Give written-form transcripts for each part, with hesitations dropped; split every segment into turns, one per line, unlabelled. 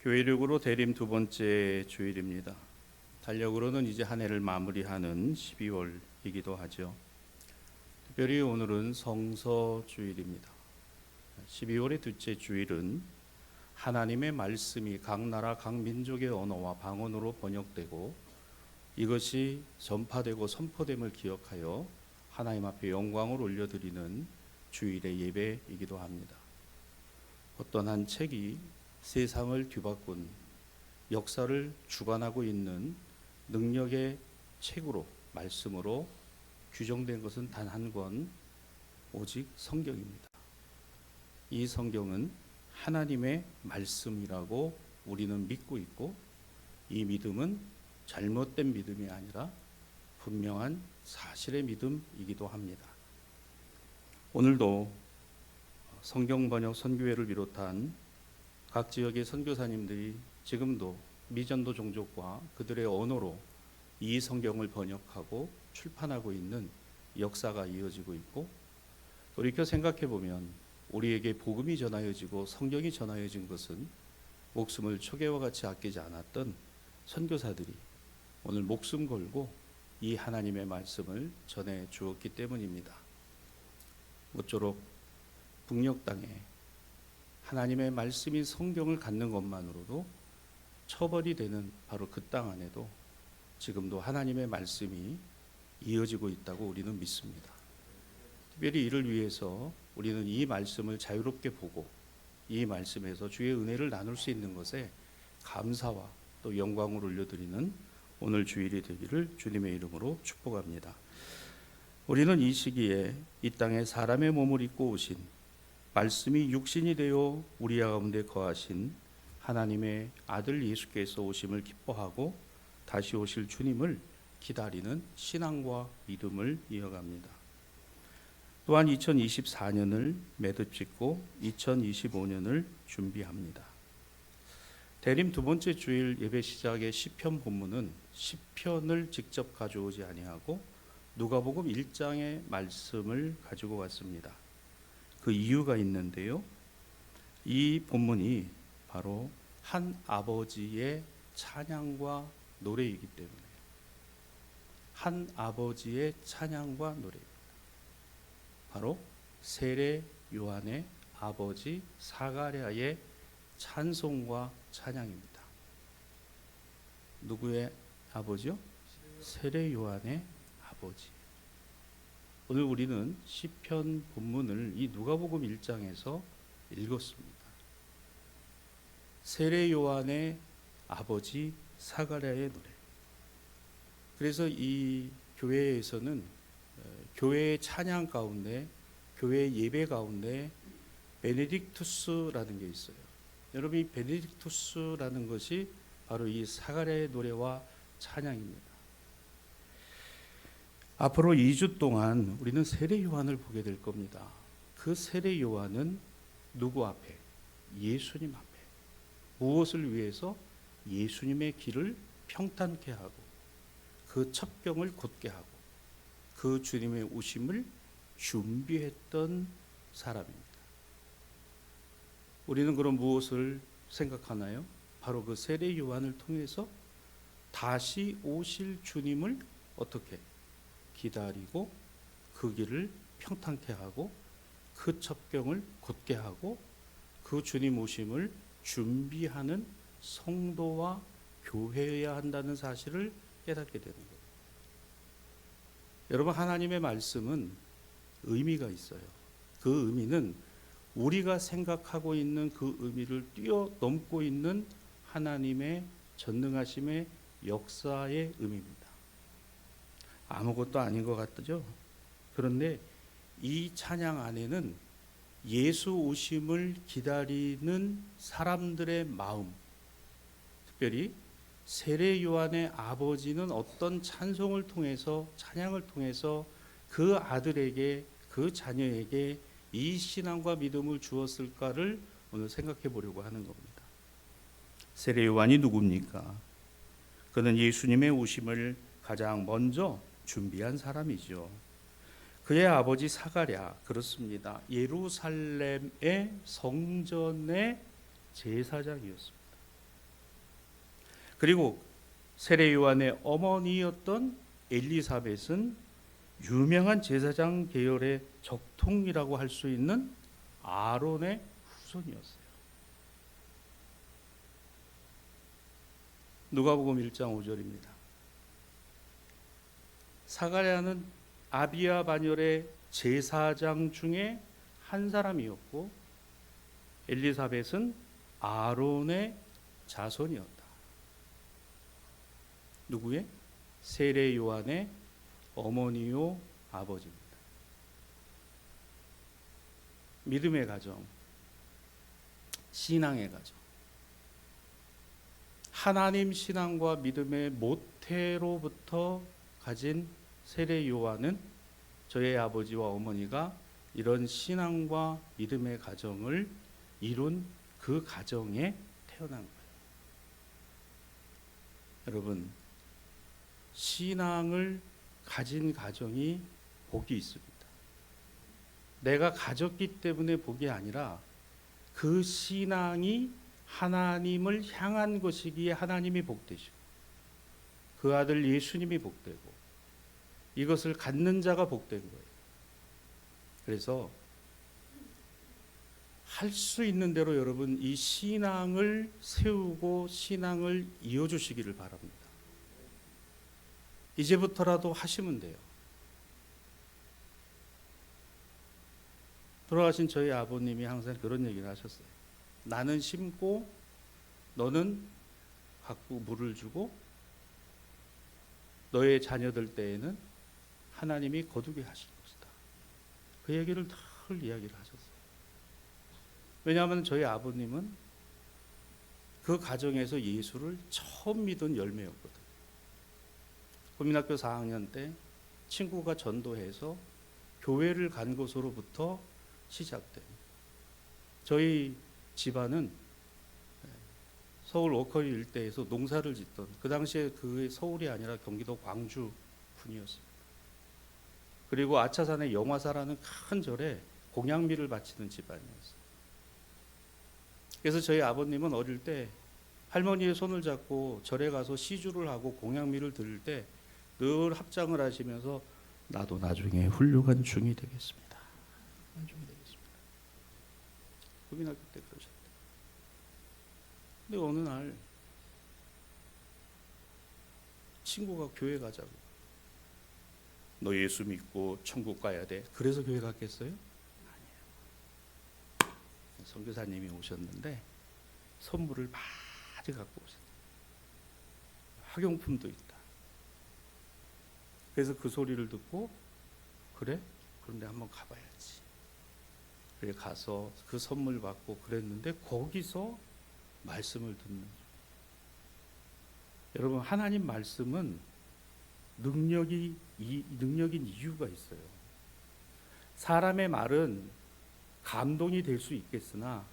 교회력으로 대림 두 번째 주일입니다. 달력으로는 이제 한 해를 마무리하는 12월이기도 하죠. 특별히 오늘은 성서 주일입니다. 12월의 둘째 주일은 하나님의 말씀이 각 나라 각 민족의 언어와 방언으로 번역되고 이것이 전파되고 선포됨을 기억하여 하나님 앞에 영광을 올려드리는 주일의 예배이기도 합니다. 어떤 한 책이 세상을 뒤바꾼 역사를 주관하고 있는 능력의 책으로 말씀으로 규정된 것은 단 한 권, 오직 성경입니다. 이 성경은 하나님의 말씀이라고 우리는 믿고 있고, 이 믿음은 잘못된 믿음이 아니라 분명한 사실의 믿음이기도 합니다. 오늘도 성경 번역 선교회를 비롯한 각 지역의 선교사님들이 지금도 미전도 종족과 그들의 언어로 이 성경을 번역하고 출판하고 있는 역사가 이어지고 있고, 돌이켜 생각해 보면 우리에게 복음이 전하여지고 성경이 전하여진 것은 목숨을 초계와 같이 아끼지 않았던 선교사들이 오늘 목숨 걸고 이 하나님의 말씀을 전해 주었기 때문입니다. 모쪼록 북녘 땅에 하나님의 말씀인 성경을 갖는 것만으로도 처벌이 되는 바로 그 땅 안에도 지금도 하나님의 말씀이 이어지고 있다고 우리는 믿습니다. 특별히 이를 위해서 우리는 이 말씀을 자유롭게 보고 이 말씀에서 주의 은혜를 나눌 수 있는 것에 감사와 또 영광을 올려드리는 오늘 주일이 되기를 주님의 이름으로 축복합니다. 우리는 이 시기에 이 땅에 사람의 몸을 입고 오신 말씀이 육신이 되어 우리 가운데 거하신 하나님의 아들 예수께서 오심을 기뻐하고 다시 오실 주님을 기다리는 신앙과 믿음을 이어갑니다. 또한 2024년을 매듭짓고 2025년을 준비합니다. 대림 두 번째 주일 예배 시작의 시편 본문은 시편을 직접 가져오지 아니하고 누가복음 1장의 말씀을 가지고 왔습니다. 그 이유가 있는데요. 이 본문이 바로 한 아버지의 찬양과 노래이기 때문에 한 아버지의 찬양과 노래입니다. 바로 세례 요한의 아버지 사가랴의 찬송과 찬양입니다. 누구의 아버지요? 세례 요한의 아버지. 오늘 우리는 시편 본문을 이 누가복음 1장에서 읽었습니다. 세례 요한의 아버지 사가랴의 노래. 그래서 이 교회에서는 교회의 찬양 가운데, 교회의 예배 가운데 베네딕투스라는 게 있어요. 여러분, 이 베네딕투스라는 것이 바로 이 사가랴의 노래와 찬양입니다. 앞으로 2주 동안 우리는 세례 요한을 보게 될 겁니다. 그 세례 요한은 누구 앞에? 예수님 앞에. 무엇을 위해서? 예수님의 길을 평탄케 하고 그 첩경을 곧게 하고 그 주님의 오심을 준비했던 사람입니다. 우리는 그럼 무엇을 생각하나요? 바로 그 세례 요한을 통해서 다시 오실 주님을 어떻게 기다리고 그 길을 평탄케 하고 그 첩경을 곧게 하고 그 주님 오심을 준비하는 성도와 교회여야 한다는 사실을 깨닫게 되는 거예요. 여러분, 하나님의 말씀은 의미가 있어요. 그 의미는 우리가 생각하고 있는 그 의미를 뛰어넘고 있는 하나님의 전능하심의 역사의 의미입니다. 아무것도 아닌 것 같죠? 그런데 이 찬양 안에는 예수 오심을 기다리는 사람들의 마음, 특별히 세례 요한의 아버지는 어떤 찬송을 통해서, 찬양을 통해서 그 아들에게, 그 자녀에게 이 신앙과 믿음을 주었을까를 오늘 생각해 보려고 하는 겁니다. 세례 요한이 누굽니까? 그는 예수님의 오심을 가장 먼저 준비한 사람이죠. 그의 아버지 사가랴, 그렇습니다. 예루살렘의 성전의 제사장이었습니다. 그리고 세례 요한의 어머니였던 엘리사벳은 유명한 제사장 계열의 적통이라고 할 수 있는 아론의 후손이었어요. 누가복음 1장 5절입니다. 사가랴는 아비야 반열의 제사장 중에 한 사람이었고 엘리사벳은 아론의 자손이었다. 누구의? 세례 요한의 어머니요 아버지입니다. 믿음의 가정, 신앙의 가정, 하나님 신앙과 믿음의 모태로부터 가진 세례 요한은 저의 아버지와 어머니가 이런 신앙과 믿음의 가정을 이룬 그 가정에 태어난 거예요. 여러분, 신앙을 가진 가정이 복이 있습니다. 내가 가졌기 때문에 복이 아니라 그 신앙이 하나님을 향한 것이기에 하나님이 복되시고 그 아들 예수님이 복되고 이것을 갖는 자가 복된 거예요. 그래서 할 수 있는 대로 여러분 이 신앙을 세우고 신앙을 이어주시기를 바랍니다. 이제부터라도 하시면 돼요. 돌아가신 저희 아버님이 항상 그런 얘기를 하셨어요. 나는 심고 너는 갖고 물을 주고 너의 자녀들 때에는 하나님이 거두게 하실 것이다. 그 얘기를 늘 이야기를 하셨어요. 왜냐하면 저희 아버님은 그 가정에서 예수를 처음 믿은 열매였거든요. 국민학교 4학년 때 친구가 전도해서 교회를 간 것으로부터 시작된 저희 집안은 서울 워커리 일대에서 농사를 짓던 그 당시에 그 서울이 아니라 경기도 광주 분이었습니다. 그리고 아차산의 영화사라는 큰 절에 공양미를 바치는 집안이었어요. 그래서 저희 아버님은 어릴 때 할머니의 손을 잡고 절에 가서 시주를 하고 공양미를 드릴 때 늘 합장을 하시면서 나도 나중에 훌륭한 중이 되겠습니다. 중이 되겠습니다. 국민학교 때 그러셨대요. 근데 어느 날 친구가 교회 가자고. 너 예수 믿고 천국 가야 돼. 그래서 교회 갔겠어요? 아니에요. 선교사님이 오셨는데 선물을 많이 갖고 오셨어요. 학용품도 있다. 그래서 그 소리를 듣고 그래? 그런데 한번 가봐야지. 그래 가서 그 선물 받고 그랬는데 거기서 말씀을 듣는 거예요. 여러분 하나님 말씀은 능력인 이유가 있어요. 사람의 말은 감동이 될 수 있겠으나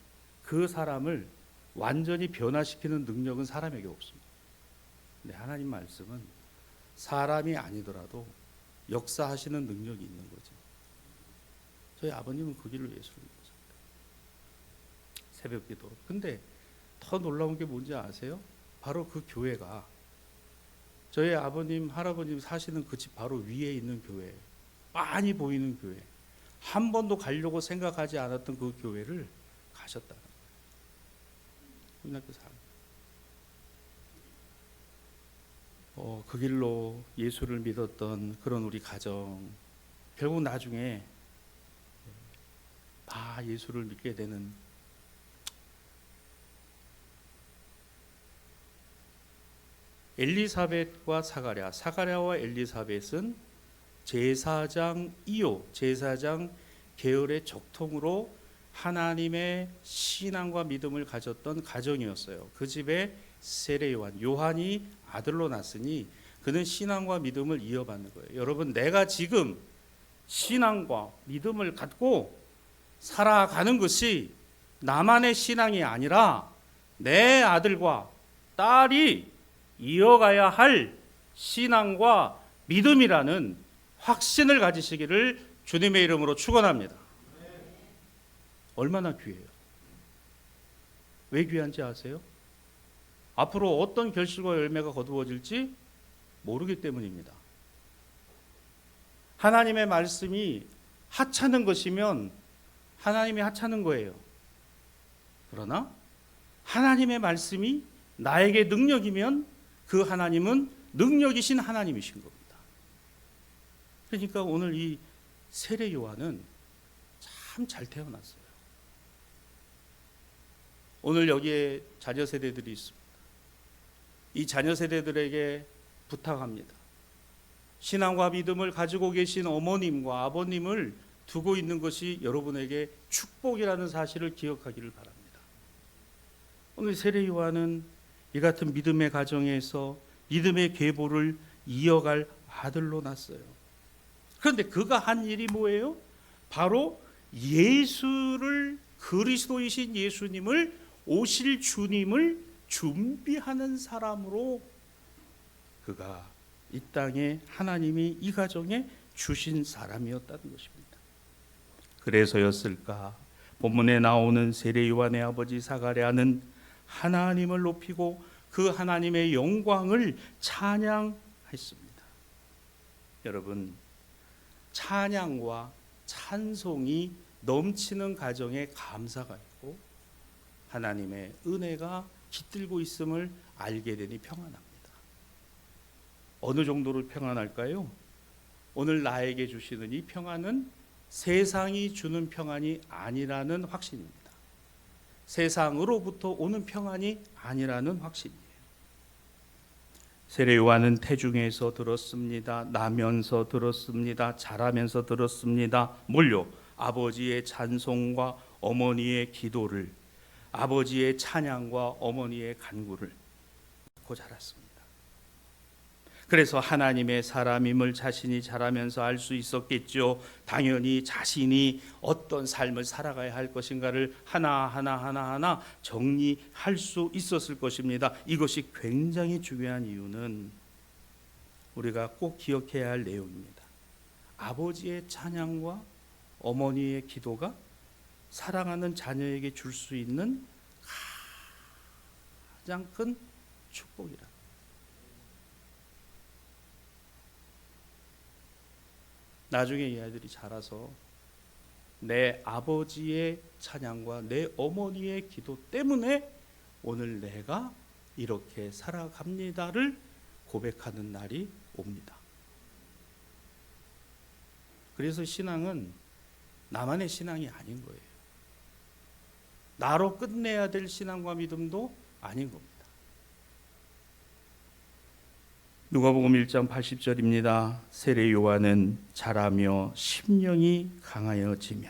그 사람을 완전히 변화시키는 능력은 사람에게 없습니다. 근데 하나님 말씀은 사람이 아니더라도 역사하시는 능력이 있는 거죠. 저희 아버님은 그 길을 예수를 믿으셨어요. 새벽 기도. 근데 더 놀라운 게 뭔지 아세요? 바로 그 교회가 저희 아버님, 할아버님 사시는 그 집 바로 위에 있는 교회, 많이 보이는 교회, 한 번도 가려고 생각하지 않았던 그 교회를 가셨다는 거예요. 국민학교 4학년. 그 길로 예수를 믿었던 그런 우리 가정, 결국 나중에 다 예수를 믿게 되는 엘리사벳과 사가랴와 엘리사벳은 제사장이요, 제사장 계열의 적통으로 하나님의 신앙과 믿음을 가졌던 가정이었어요. 그 집에 세례 요한이 아들로 났으니 그는 신앙과 믿음을 이어받는 거예요. 여러분, 내가 지금 신앙과 믿음을 갖고 살아가는 것이 나만의 신앙이 아니라 내 아들과 딸이 이어가야 할 신앙과 믿음이라는 확신을 가지시기를 주님의 이름으로 축원합니다. 얼마나 귀해요. 왜 귀한지 아세요? 앞으로 어떤 결실과 열매가 거두어질지 모르기 때문입니다. 하나님의 말씀이 하찮은 것이면 하나님이 하찮은 거예요. 그러나 하나님의 말씀이 나에게 능력이면 그 하나님은 능력이신 하나님이신 겁니다. 그러니까 오늘 이 세례 요한은 참 잘 태어났어요. 오늘 여기에 자녀 세대들이 있습니다. 이 자녀 세대들에게 부탁합니다. 신앙과 믿음을 가지고 계신 어머님과 아버님을 두고 있는 것이 여러분에게 축복이라는 사실을 기억하기를 바랍니다. 오늘 세례 요한은 이 같은 믿음의 가정에서 믿음의 계보를 이어갈 아들로 났어요. 그런데 그가 한 일이 뭐예요? 바로 예수를, 그리스도이신 예수님을, 오실 주님을 준비하는 사람으로 그가 이 땅에 하나님이 이 가정에 주신 사람이었다는 것입니다. 그래서였을까? 본문에 나오는 세례 요한의 아버지 사가랴는 하나님을 높이고 그 하나님의 영광을 찬양했습니다. 여러분, 찬양과 찬송이 넘치는 가정에 감사가 있고 하나님의 은혜가 깃들고 있음을 알게 되니 평안합니다. 어느 정도로 평안할까요? 오늘 나에게 주시는 이 평안은 세상이 주는 평안이 아니라는 확신입니다. 세상으로부터 오는 평안이 아니라는 확신이에요. 세례 요한은 태중에서 들었습니다. 나면서 들었습니다. 자라면서 들었습니다. 뭘요? 아버지의 찬송과 어머니의 기도를, 아버지의 찬양과 어머니의 간구를 듣고 자랐습니다. 그래서 하나님의 사람임을 자신이 자라면서 알 수 있었겠죠. 당연히 자신이 어떤 삶을 살아가야 할 것인가를 하나하나 정리할 수 있었을 것입니다. 이것이 굉장히 중요한 이유는 우리가 꼭 기억해야 할 내용입니다. 아버지의 찬양과 어머니의 기도가 사랑하는 자녀에게 줄 수 있는 가장 큰 축복이라. 나중에 이 아이들이 자라서 내 아버지의 찬양과 내 어머니의 기도 때문에 오늘 내가 이렇게 살아갑니다를 고백하는 날이 옵니다. 그래서 신앙은 나만의 신앙이 아닌 거예요. 나로 끝내야 될 신앙과 믿음도 아닌 겁니다. 누가복음 1장 80절입니다. 세례 요한은 자라며 심령이 강하여지며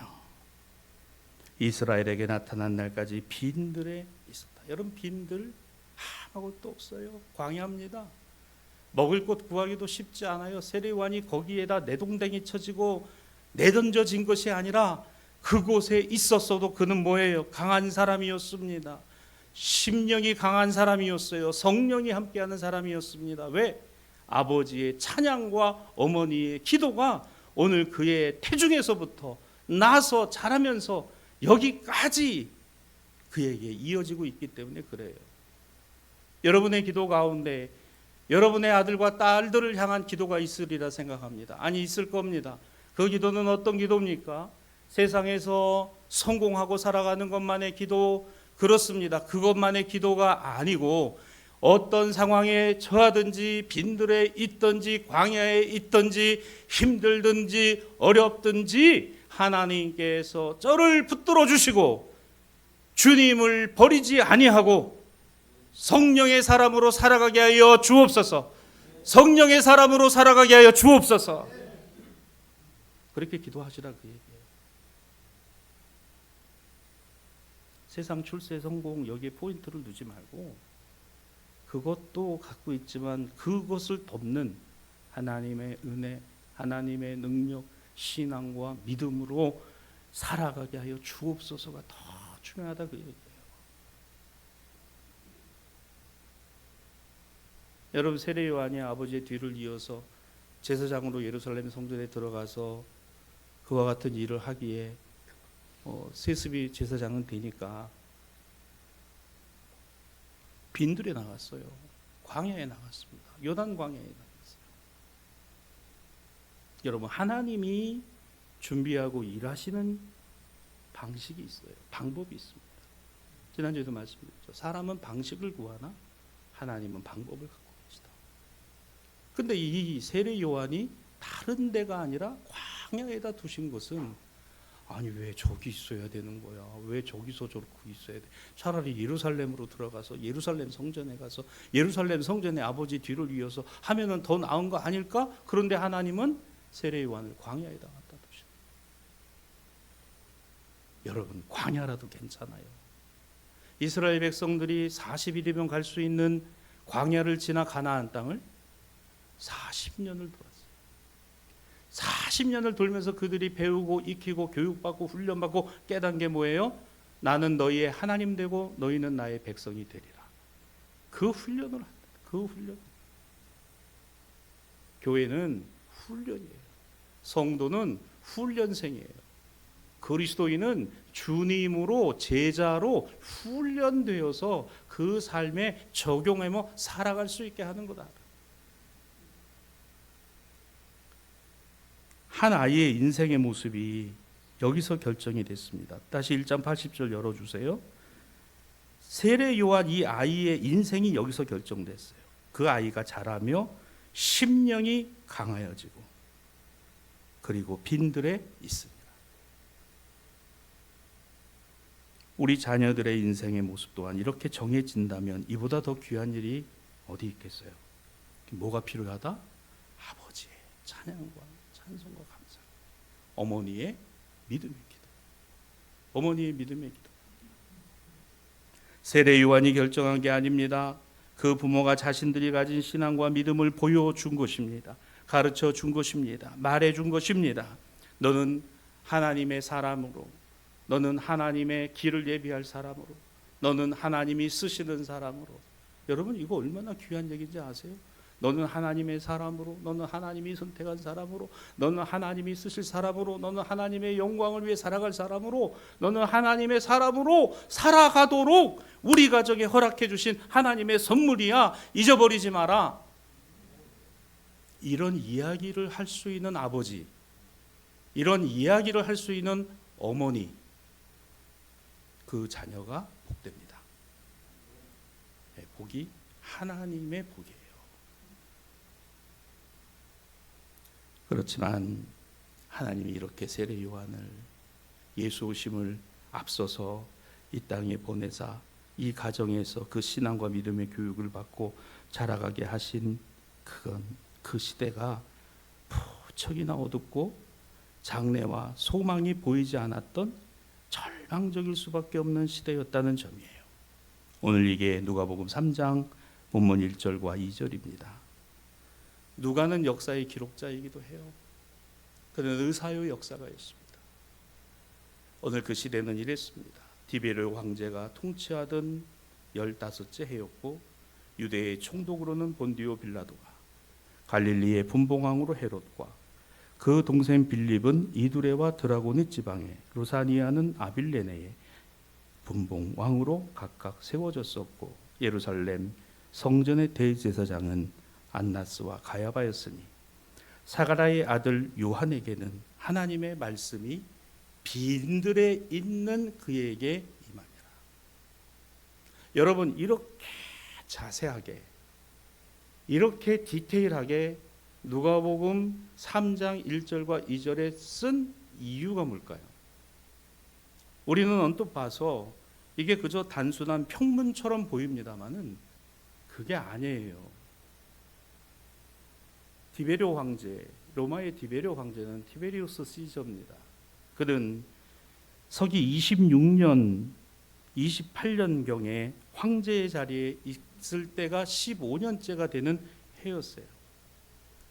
이스라엘에게 나타난 날까지 빈들에 있었다. 여러분, 빈들 아무것도 없어요. 광야입니다. 먹을 것 구하기도 쉽지 않아요. 세례 요한이 거기에다 내동댕이 쳐지고 내던져진 것이 아니라 그곳에 있었어도 그는 뭐예요? 강한 사람이었습니다. 심령이 강한 사람이었어요. 성령이 함께하는 사람이었습니다. 왜? 아버지의 찬양과 어머니의 기도가 오늘 그의 태중에서부터 나서 자라면서 여기까지 그에게 이어지고 있기 때문에 그래요. 여러분의 기도 가운데 여러분의 아들과 딸들을 향한 기도가 있으리라 생각합니다. 아니, 있을 겁니다. 그 기도는 어떤 기도입니까? 세상에서 성공하고 살아가는 것만의 기도, 그렇습니다. 그것만의 기도가 아니고 어떤 상황에 처하든지 빈들에 있든지 광야에 있든지 힘들든지 어렵든지 하나님께서 저를 붙들어 주시고 주님을 버리지 아니하고 성령의 사람으로 살아가게 하여 주옵소서. 성령의 사람으로 살아가게 하여 주옵소서. 그렇게 기도하시라 그 얘기예요. 세상 출세 성공 여기에 포인트를 두지 말고 그것도 갖고 있지만 그것을 돕는 하나님의 은혜, 하나님의 능력, 신앙과 믿음으로 살아가게 하여 주옵소서가 더 중요하다 그 얘기예요. 여러분, 세례 요한이 아버지의 뒤를 이어서 제사장으로 예루살렘 성전에 들어가서 그와 같은 일을 하기에 세습이 제사장은 되니까 빈들에 나갔어요. 광야에 나갔습니다. 요단 광야에 나갔어요. 여러분, 하나님이 준비하고 일하시는 방식이 있어요. 방법이 있습니다. 지난주에도 말씀드렸죠. 사람은 방식을 구하나 하나님은 방법을 갖고 계시다. 근데 이 세례 요한이 다른 데가 아니라 광야에다 두신 것은, 아니 왜 저기 있어야 되는 거야? 왜 저기서 저렇게 있어야 돼? 차라리 예루살렘으로 들어가서 예루살렘 성전에 가서 예루살렘 성전에 아버지 뒤를 이어서 하면은 더 나은 거 아닐까? 그런데 하나님은 세례 요한을 광야에다 갖다 두신. 여러분, 광야라도 괜찮아요. 이스라엘 백성들이 40일이면 갈 수 있는 광야를 지나 가나안 땅을 40년을 돌았어요. 40년을 돌면서 그들이 배우고 익히고 교육받고 훈련받고 깨닫는 게 뭐예요? 나는 너희의 하나님 되고 너희는 나의 백성이 되리라. 그 훈련을 한다. 그 훈련. 교회는 훈련이에요. 성도는 훈련생이에요. 그리스도인은 주님으로 제자로 훈련되어서 그 삶에 적용하며 살아갈 수 있게 하는 거다. 한 아이의 인생의 모습이 여기서 결정이 됐습니다. 다시 1장 80절 열어주세요. 세례 요한 이 아이의 인생이 여기서 결정됐어요. 그 아이가 자라며 심령이 강하여지고 그리고 빈들에 있습니다. 우리 자녀들의 인생의 모습 또한 이렇게 정해진다면 이보다 더 귀한 일이 어디 있겠어요? 뭐가 필요하다? 아버지의 찬양과 찬송과 감사. 어머니의 믿음의 기도. 어머니의 믿음의 기도. 세례 요한이 결정한 게 아닙니다. 그 부모가 자신들이 가진 신앙과 믿음을 보여준 것입니다. 가르쳐 준 것입니다. 말해 준 것입니다. 너는 하나님의 사람으로, 너는 하나님의 길을 예비할 사람으로, 너는 하나님이 쓰시는 사람으로. 여러분, 이거 얼마나 귀한 얘기인지 아세요? 너는 하나님의 사람으로, 너는 하나님이 선택한 사람으로, 너는 하나님이 쓰실 사람으로, 너는 하나님의 영광을 위해 살아갈 사람으로, 너는 하나님의 사람으로 살아가도록 우리 가정에 허락해 주신 하나님의 선물이야. 잊어버리지 마라. 이런 이야기를 할 수 있는 아버지, 이런 이야기를 할 수 있는 어머니, 그 자녀가 복됩니다. 복이 하나님의 복이에요. 그렇지만 하나님이 이렇게 세례 요한을, 예수 오심을 앞서서 이 땅에 보내사 이 가정에서 그 신앙과 믿음의 교육을 받고 자라가게 하신 그건 그 시대가 무척이나 어둡고 장래와 소망이 보이지 않았던 절망적일 수밖에 없는 시대였다는 점이에요. 오늘 이게 누가복음 3장 본문 1절과 2절입니다. 누가는 역사의 기록자이기도 해요. 그는 의사의 역사가 있습니다. 오늘 그 시대는 이랬습니다. 디베르 황제가 통치하던 15째 해였고 유대의 총독으로는 본디오 빌라도가, 갈릴리의 분봉왕으로 헤롯과 그 동생 빌립은 이두레와 드라고니 지방에, 루사니아는 아빌레네에 분봉왕으로 각각 세워졌었고 예루살렘 성전의 대제사장은 안나스와 가야바였으니 사가랴의 아들 요한에게는 하나님의 말씀이 빈들에 있는 그에게 임하니라. 여러분, 이렇게 자세하게, 이렇게 디테일하게 누가복음 3장 1절과 2절에 쓴 이유가 뭘까요? 우리는 언뜻 봐서 이게 그저 단순한 평문처럼 보입니다만은 그게 아니에요. 디베리오 황제, 로마의 디베리오 황제는 티베리우스 시저입니다. 그는 서기 26년, 28년경에 황제의 자리에 있을 때가 15년째가 되는 해였어요.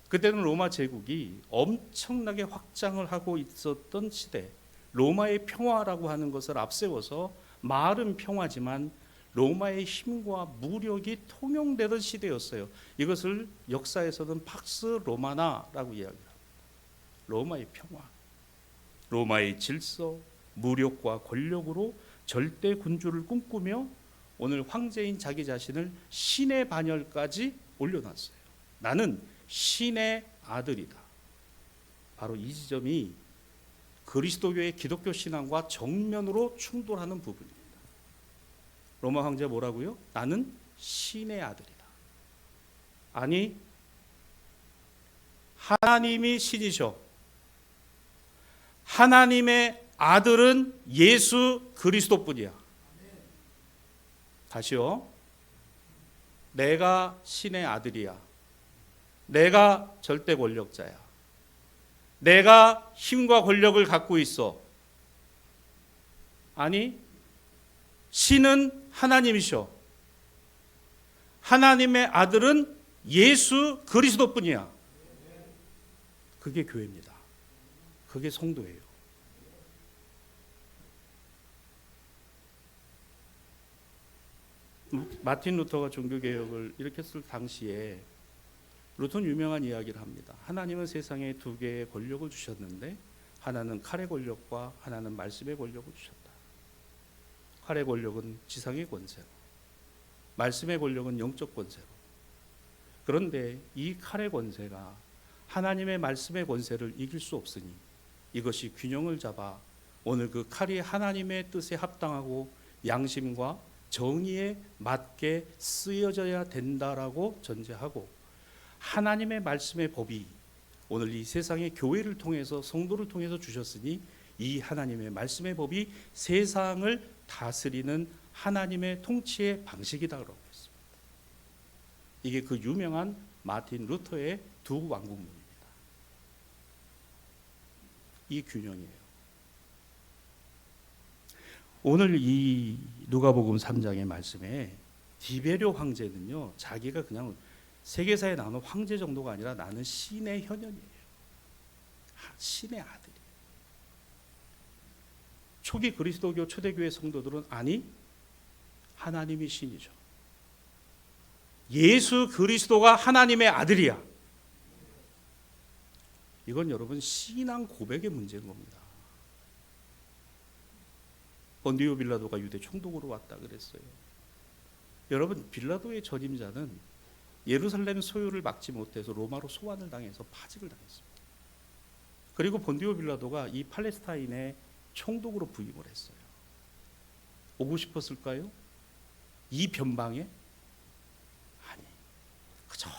그때는 로마 제국이 엄청나게 확장을 하고 있었던 시대, 로마의 평화라고 하는 것을 앞세워서 말은 평화지만 로마의 힘과 무력이 통용되던 시대였어요. 이것을 역사에서는 팍스 로마나라고 이야기합니다. 로마의 평화, 로마의 질서, 무력과 권력으로 절대 군주를 꿈꾸며 오늘 황제인 자기 자신을 신의 반열까지 올려놨어요. 나는 신의 아들이다. 바로 이 지점이 그리스도교의 기독교 신앙과 정면으로 충돌하는 부분입니다. 로마 황제 뭐라고요? 나는 신의 아들이다. 아니, 하나님이 신이셔. 하나님의 아들은 예수 그리스도뿐이야. 다시요. 내가 신의 아들이야. 내가 절대 권력자야. 내가 힘과 권력을 갖고 있어. 아니, 신은 하나님이셔. 하나님의 아들은 예수 그리스도뿐이야. 그게 교회입니다. 그게 성도예요. 마틴 루터가 종교개혁을 일으켰을 당시에 루터는 유명한 이야기를 합니다. 하나님은 세상에 두 개의 권력을 주셨는데 하나는 칼의 권력과 하나는 말씀의 권력을 주셨다. 칼의 권력은 지상의 권세로, 말씀의 권력은 영적 권세로. 그런데 이 칼의 권세가 하나님의 말씀의 권세를 이길 수 없으니 이것이 균형을 잡아 오늘 그 칼이 하나님의 뜻에 합당하고 양심과 정의에 맞게 쓰여져야 된다라고 전제하고, 하나님의 말씀의 법이 오늘 이 세상의 교회를 통해서 성도를 통해서 주셨으니 이 하나님의 말씀의 법이 세상을 다스리는 하나님의 통치의 방식이다 그러고 있습니다. 이게 그 유명한 마틴 루터의 두 왕국문입니다. 이 균형이에요. 오늘 이 누가복음 3장의 말씀에 디베료 황제는요, 자기가 그냥 세계사에 나오는 황제 정도가 아니라 나는 신의 현현이에요. 신의 아들이에요. 초기 그리스도교 초대교회 성도들은 아니, 하나님이 신이죠. 예수 그리스도가 하나님의 아들이야. 이건 여러분 신앙 고백의 문제인 겁니다. 본디오 빌라도가 유대 총독으로 왔다 그랬어요. 여러분, 빌라도의 전임자는 예루살렘 소유를 막지 못해서 로마로 소환을 당해서 파직을 당했습니다. 그리고 본디오 빌라도가 이 팔레스타인의 총독으로 부임을 했어요. 오고 싶었을까요? 이 변방에? 아니, 그저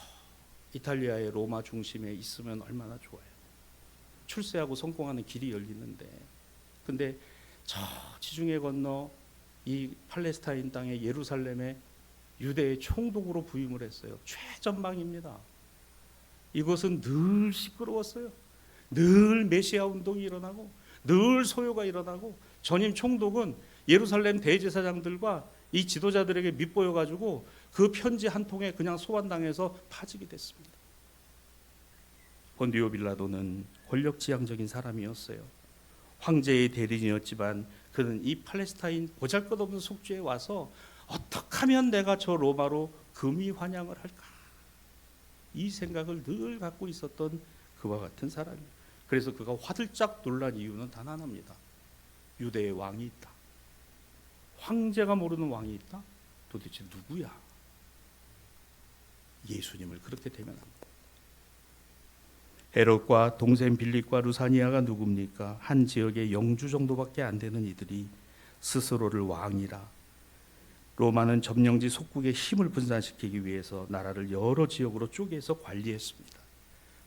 이탈리아의 로마 중심에 있으면 얼마나 좋아요. 출세하고 성공하는 길이 열리는데, 근데 저 지중해 건너 이 팔레스타인 땅의 예루살렘에 유대의 총독으로 부임을 했어요. 최전방입니다. 이곳은 늘 시끄러웠어요. 늘 메시아 운동이 일어나고 늘 소요가 일어나고, 전임 총독은 예루살렘 대제사장들과 이 지도자들에게 밑보여가지고 그 편지 한 통에 그냥 소환당해서 파직이 됐습니다. 본디오 빌라도는 권력지향적인 사람이었어요. 황제의 대리인이었지만 그는 이 팔레스타인 보잘것없는 속주에 와서 어떻게 하면 내가 저 로마로 금이 환영을 할까, 이 생각을 늘 갖고 있었던 그와 같은 사람이에요. 그래서 그가 화들짝 놀란 이유는 단 하나입니다. 유대의 왕이 있다. 황제가 모르는 왕이 있다? 도대체 누구야? 예수님을 그렇게 대면합니다. 헤롯과 동생 빌립과 루사니아가 누굽니까? 한 지역의 영주 정도밖에 안 되는 이들이 스스로를 왕이라, 로마는 점령지 속국의 힘을 분산시키기 위해서 나라를 여러 지역으로 쪼개서 관리했습니다.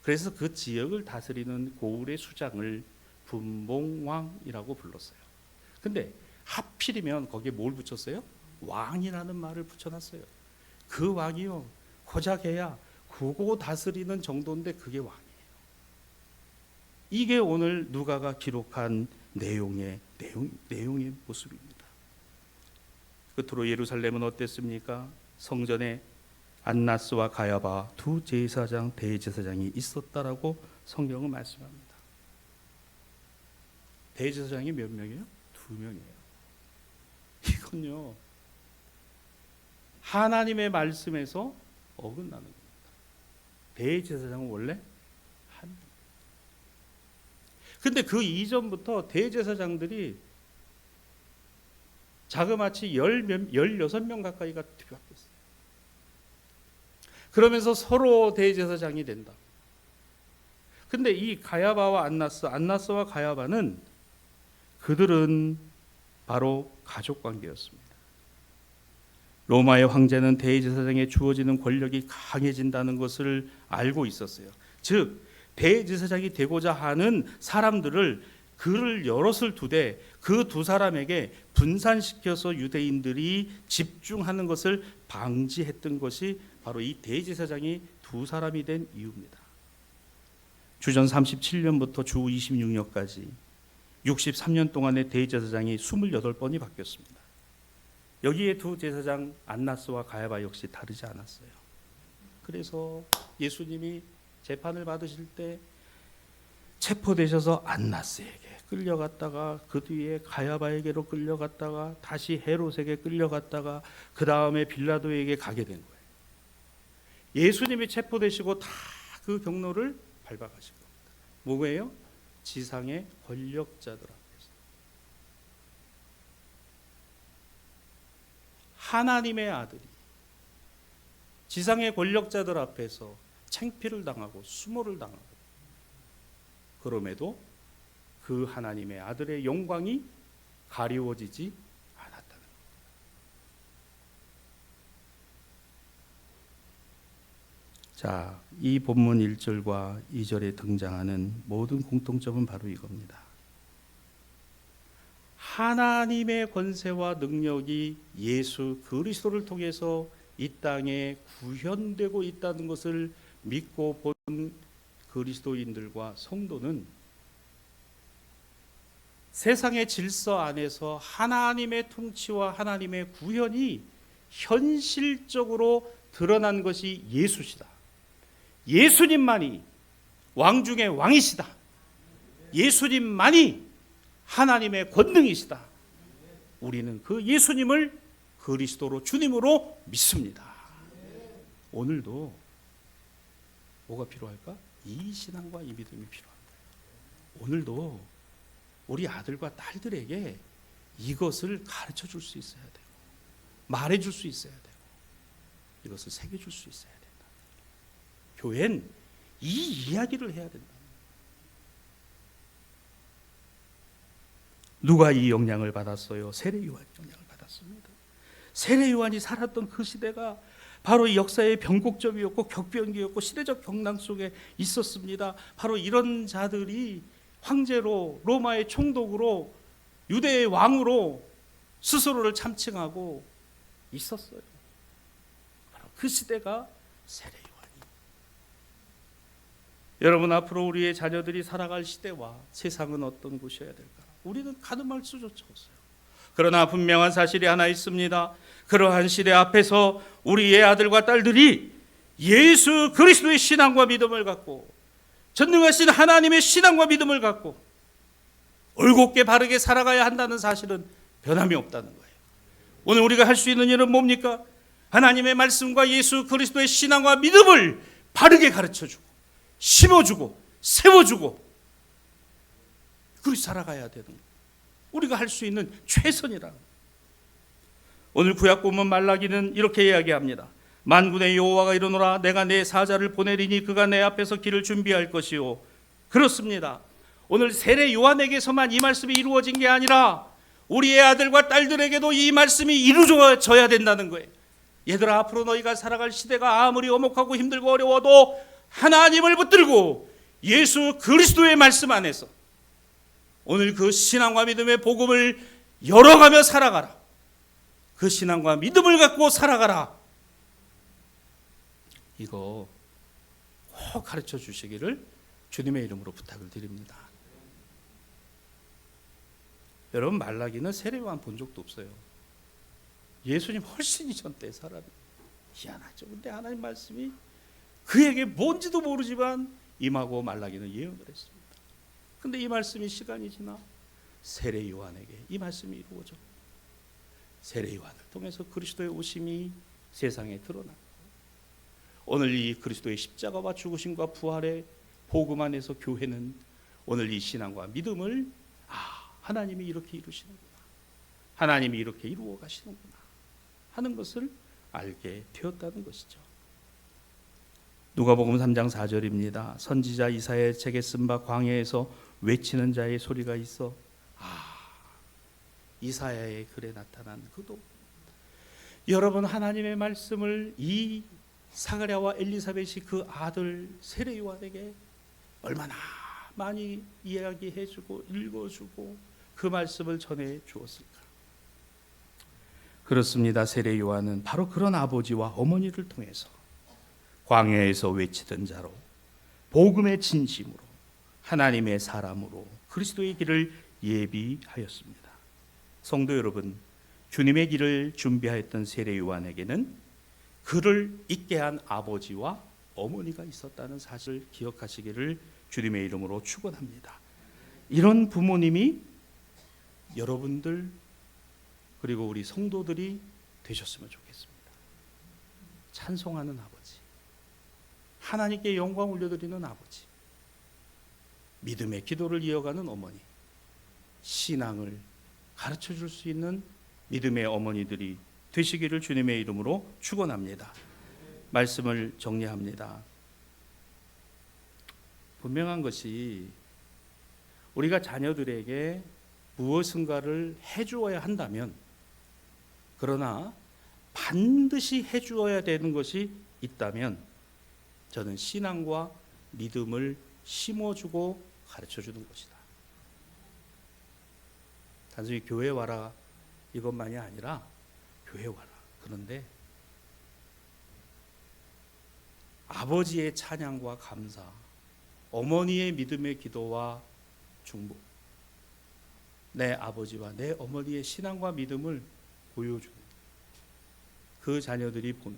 그래서 그 지역을 다스리는 고을의 수장을 분봉왕이라고 불렀어요. 근데 하필이면 거기에 뭘 붙였어요? 왕이라는 말을 붙여놨어요. 그 왕이요, 고작 해야 국고 다스리는 정도인데 그게 왕이에요. 이게 오늘 누가가 기록한 내용의 모습입니다. 끝으로 예루살렘은 어땠습니까? 성전에 안나스와 가야바 두 제사장, 대제사장이 있었다라고 성경은 말씀합니다. 대제사장이 몇 명이에요? 2명이에요. 이건요, 하나님의 말씀에서 어긋나는 겁니다. 대제사장은 원래 한 명. 근데 그 이전부터 대제사장들이 자그마치 16명 가까이가 투표했어요. 그러면서 서로 대제사장이 된다. 근데 이 가야바와 안나스와 가야바는 그들은 바로 가족 관계였습니다. 로마의 황제는 대제사장에 주어지는 권력이 강해진다는 것을 알고 있었어요. 즉 대제사장이 되고자 하는 사람들을 그를 여럿을 두되 그 두 사람에게 분산시켜서 유대인들이 집중하는 것을 방지했던 것이 바로 이 대제사장이 두 사람이 된 이유입니다. 주전 37년부터 주 26년까지 63년 동안의 대제사장이 28번이 바뀌었습니다. 여기에 두 제사장 안나스와 가야바 역시 다르지 않았어요. 그래서 예수님이 재판을 받으실 때 체포되셔서 안나스에게 끌려갔다가 그 뒤에 가야바에게로 끌려갔다가 다시 헤롯에게 끌려갔다가 그 다음에 빌라도에게 가게 된 거예요. 예수님이 체포되시고 다 그 경로를 밟아가신 겁니다. 뭐예요? 지상의 권력자들 앞에서 하나님의 아들이 지상의 권력자들 앞에서 창피를 당하고 수모를 당하고 그럼에도 그 하나님의 아들의 영광이 가리워지지 않았다는 겁니다. 자, 이 본문 1절과 2절에 등장하는 모든 공통점은 바로 이겁니다. 하나님의 권세와 능력이 예수 그리스도를 통해서 이 땅에 구현되고 있다는 것을 믿고 본 그리스도인들과 성도는 세상의 질서 안에서 하나님의 통치와 하나님의 구현이 현실적으로 드러난 것이 예수시다. 예수님만이 왕 중에 왕이시다. 예수님만이 하나님의 권능이시다. 우리는 그 예수님을 그리스도로 주님으로 믿습니다. 오늘도 뭐가 필요할까? 이 신앙과 이 믿음이 필요한 거예요. 오늘도 우리 아들과 딸들에게 이것을 가르쳐 줄 수 있어야 되고 말해 줄 수 있어야 되고 이것을 새겨 줄 수 있어야 된다. 교회는 이 이야기를 해야 된다. 누가 이 영향을 받았어요? 세례 요한이 영향을 받았습니다. 세례 요한이 살았던 그 시대가 바로 이 역사의 변곡점이었고 격변기였고 시대적 경랑 속에 있었습니다. 바로 이런 자들이 황제로 로마의 총독으로 유대의 왕으로 스스로를 참칭하고 있었어요. 바로 그 시대가 세례 요한이. 여러분 앞으로 우리의 자녀들이 살아갈 시대와 세상은 어떤 곳이어야 될까? 우리는 가늠할 수조차 없어요. 그러나 분명한 사실이 하나 있습니다. 그러한 시대 앞에서 우리의 아들과 딸들이 예수 그리스도의 신앙과 믿음을 갖고 전능하신 하나님의 신앙과 믿음을 갖고 올곧게 바르게 살아가야 한다는 사실은 변함이 없다는 거예요. 오늘 우리가 할 수 있는 일은 뭡니까? 하나님의 말씀과 예수 그리스도의 신앙과 믿음을 바르게 가르쳐주고 심어주고 세워주고 그렇게 살아가야 되는 거예요. 우리가 할 수 있는 최선이라. 오늘 구약 본문 말라기는 이렇게 이야기합니다. 만군의 여호와가 이르노라 내가 내 사자를 보내리니 그가 내 앞에서 길을 준비할 것이요. 그렇습니다. 오늘 세례 요한에게서만 이 말씀이 이루어진 게 아니라 우리의 아들과 딸들에게도 이 말씀이 이루어져야 된다는 거예요. 얘들아 앞으로 너희가 살아갈 시대가 아무리 엄혹하고 힘들고 어려워도 하나님을 붙들고 예수 그리스도의 말씀 안에서 오늘 그 신앙과 믿음의 복음을 열어가며 살아가라. 그 신앙과 믿음을 갖고 살아가라. 이거 꼭 가르쳐 주시기를 주님의 이름으로 부탁을 드립니다. 여러분 말라기는 세례 요한 본 적도 없어요. 예수님 훨씬 이전 때 사람이. 희한하죠. 근데 하나님 말씀이 그에게 뭔지도 모르지만 임하고 말라기는 예언을 했습니다. 근데 이 말씀이 시간이 지나 세례 요한에게 이 말씀이 이루어져 세례 요한을 통해서 그리스도의 오심이 세상에 드러나. 오늘 이 그리스도의 십자가와 죽으심과 부활의 복음 안에서 교회는 오늘 이 신앙과 믿음을 하나님이 이렇게 이루시는구나. 하나님이 이렇게 이루어 가시는구나 하는 것을 알게 되었다는 것이죠. 누가복음 3장 4절입니다. 선지자 이사야의 책에 쓴 바 광야에서 외치는 자의 소리가 있어. 이사야의 글에 나타난 그도. 여러분, 하나님의 말씀을 이 사가랴와 엘리사벳이 그 아들 세례 요한에게 얼마나 많이 이야기해주고 읽어주고 그 말씀을 전해 주었을까. 그렇습니다. 세례 요한은 바로 그런 아버지와 어머니를 통해서 광야에서 외치던 자로, 복음의 진심으로, 하나님의 사람으로 그리스도의 길을 예비하였습니다. 성도 여러분, 주님의 길을 준비하였던 세례 요한에게는 그를 있게 한 아버지와 어머니가 있었다는 사실을 기억하시기를 주님의 이름으로 축원합니다. 이런 부모님이 여러분들 그리고 우리 성도들이 되셨으면 좋겠습니다. 찬송하는 아버지, 하나님께 영광 올려드리는 아버지, 믿음의 기도를 이어가는 어머니, 신앙을 가르쳐 줄 수 있는 믿음의 어머니들이 되시기를 주님의 이름으로 축원합니다. 말씀을 정리합니다. 분명한 것이 우리가 자녀들에게 무엇인가를 해주어야 한다면, 그러나 반드시 해주어야 되는 것이 있다면 저는 신앙과 믿음을 심어주고 가르쳐주는 것이다. 단순히 교회 와라 이것만이 아니라 교회 와라. 그런데 아버지의 찬양과 감사, 어머니의 믿음의 기도와 중보, 내 아버지와 내 어머니의 신앙과 믿음을 보여주는 그 자녀들이 보는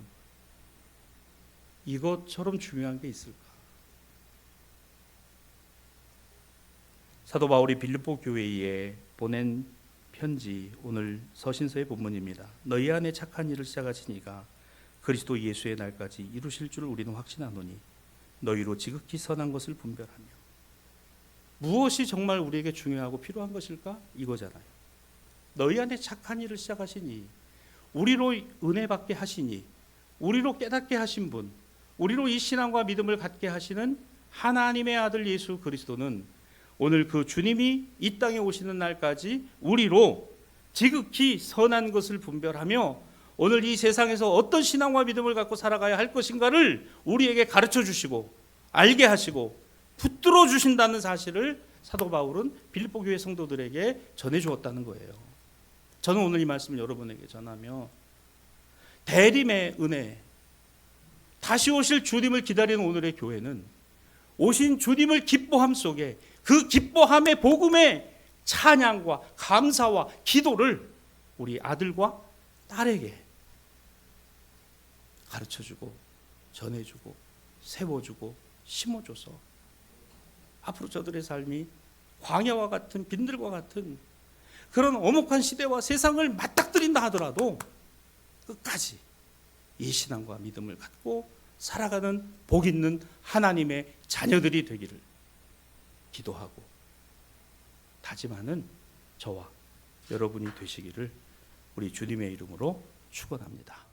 이것처럼 중요한 게 있을까? 사도 바울이 빌립보 교회에 보낸 편지, 오늘 서신서의 본문입니다. 너희 안에 착한 일을 시작하시니가 그리스도 예수의 날까지 이루실 줄 우리는 확신하노니 너희로 지극히 선한 것을 분별하며. 무엇이 정말 우리에게 중요하고 필요한 것일까? 이거잖아요. 너희 안에 착한 일을 시작하시니, 우리로 은혜 받게 하시니, 우리로 깨닫게 하신 분, 우리로 이 신앙과 믿음을 갖게 하시는 하나님의 아들 예수 그리스도는 오늘 그 주님이 이 땅에 오시는 날까지 우리로 지극히 선한 것을 분별하며 오늘 이 세상에서 어떤 신앙과 믿음을 갖고 살아가야 할 것인가를 우리에게 가르쳐 주시고 알게 하시고 붙들어 주신다는 사실을 사도 바울은 빌립보 교회 성도들에게 전해 주었다는 거예요. 저는 오늘 이 말씀을 여러분에게 전하며 대림의 은혜, 다시 오실 주님을 기다리는 오늘의 교회는 오신 주님을 기뻐함 속에 그 기뻐함의 복음의 찬양과 감사와 기도를 우리 아들과 딸에게 가르쳐주고 전해주고 세워주고 심어줘서 앞으로 저들의 삶이 광야와 같은 빈들과 같은 그런 엄혹한 시대와 세상을 맞닥뜨린다 하더라도 끝까지 이 신앙과 믿음을 갖고 살아가는 복 있는 하나님의 자녀들이 되기를 기도하고 다짐하는 저와 여러분이 되시기를 우리 주님의 이름으로 축원합니다.